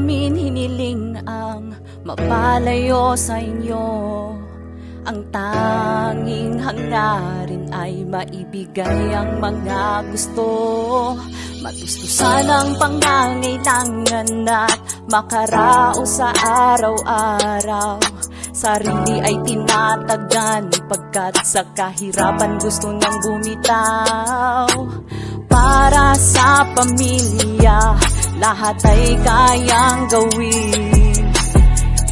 namin hiniling ang mapalayo sa inyo. Ang tanging hangarin ay maibigay ang mga gusto. Matustusan ang pangangailangan at makaraos sa araw-araw. Sarili ay tinatagan pagkat sa kahirapan gusto nang bumitaw. Para sa pamilya, lahat ay kayang gawin.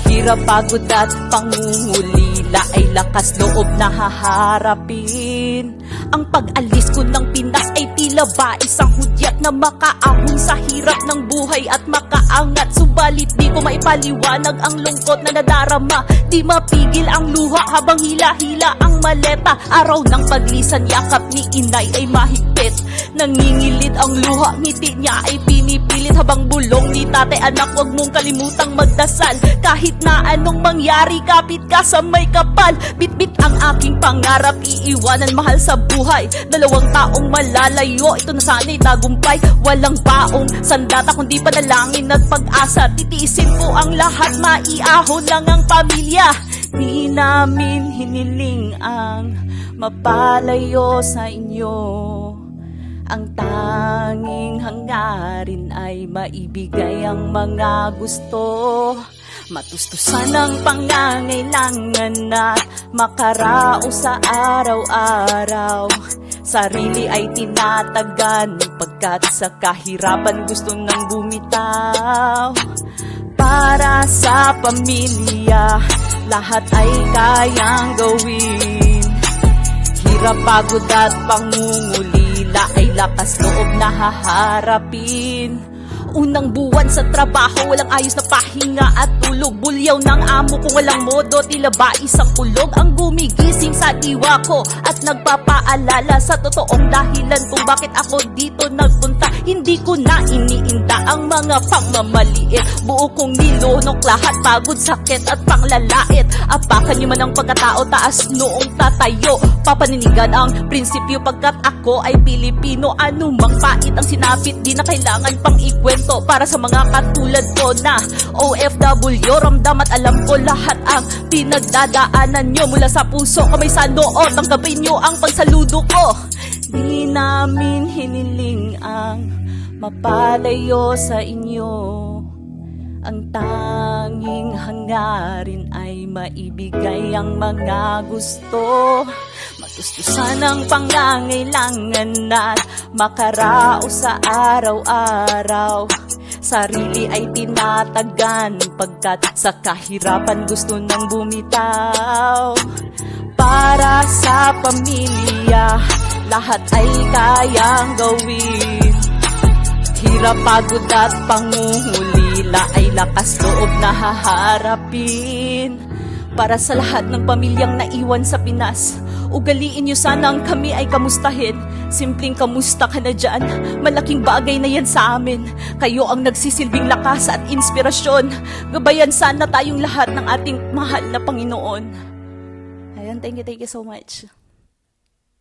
Hirap, pagod at pangungulila ay lakas loob na haharapin. Ang pag-alis ko ng Pinas ay tila ba isang hudyat na makaahon sa hirap ng buhay at makaangat. Subalit di ko maipaliwanag ang lungkot na nadarama. Di mapigil ang luha habang hila-hila ang maleta. Araw ng paglisan, yakap ni inay ay mahigpit. Nangingilid ang luha, ngiti niya ay pinipilit habang bulong ni tatay, anak, wag mong kalimutang magdasal. Kahit na anong mangyari, kapit ka sa may kapal. Bitbit ang aking pangarap, iiwanan mahal sa buhay. 2 taong malalayo, ito na sana'y tagumpay. Walang baong sandata kundi panalangin at pag-asa. Titiisin ko ang lahat, maiahon lang ang pamilya. Di namin hiniling ang mapalayo sa inyo. Ang tanging hangarin ay maibigay ang mga gusto. Matustusan ang pangangailangan at makaraos sa araw-araw. Sarili ay tinatagan pagkat sa kahirapan gusto nang bumitaw. Para sa pamilya, lahat ay kayang gawin. Hirap, pagod at pangungulila ay lakas loob na haharapin. Unang buwan sa trabaho, walang ayos na pahinga at tulog. Bulyaw ng amo kung walang modo, tila ba isang kulog ang gumigising sa diwa ko at nagpapaalala sa totoong dahilan kung bakit ako dito nagpunta. Hindi ko na iniinda ang mga pagmamaliit. Buo kong nilunok lahat, pagod, sakit at panglalait. Apakan niyo man ang pagkatao, taas noong tatayo. Papaninigan ang prinsipyo pagkat ako ay Pilipino. Anumang pait ang sinapit, di na kailangan pang ikwento. Para sa mga katulad ko na OFW, ramdam at alam ko lahat ang pinagdadaanan nyo. Mula sa puso, kamay sa noo, tanggapin nyo ang pagsaludo ko. Di namin hiniling ang mapalayo sa inyo. Ang tanging hangarin ay maibigay ang mga gusto. Matustusan ang pangangailangan at makaraos sa araw-araw. Sarili ay tinatagan pagkat sa kahirapan gusto nang bumitaw. Para sa pamilya, lahat ay kayang gawin. Hirap, pagod at pangungulila ay lakas loob na haharapin. Para sa lahat ng pamilyang naiwan sa Pinas, ugaliin niyo sanang kami ay kamustahin. Simpleng kamusta ka na dyan, malaking bagay na yan sa amin. Kayo ang nagsisilbing lakas at inspirasyon. Gabayan sana tayong lahat ng ating mahal na Panginoon. Ayan, thank you so much.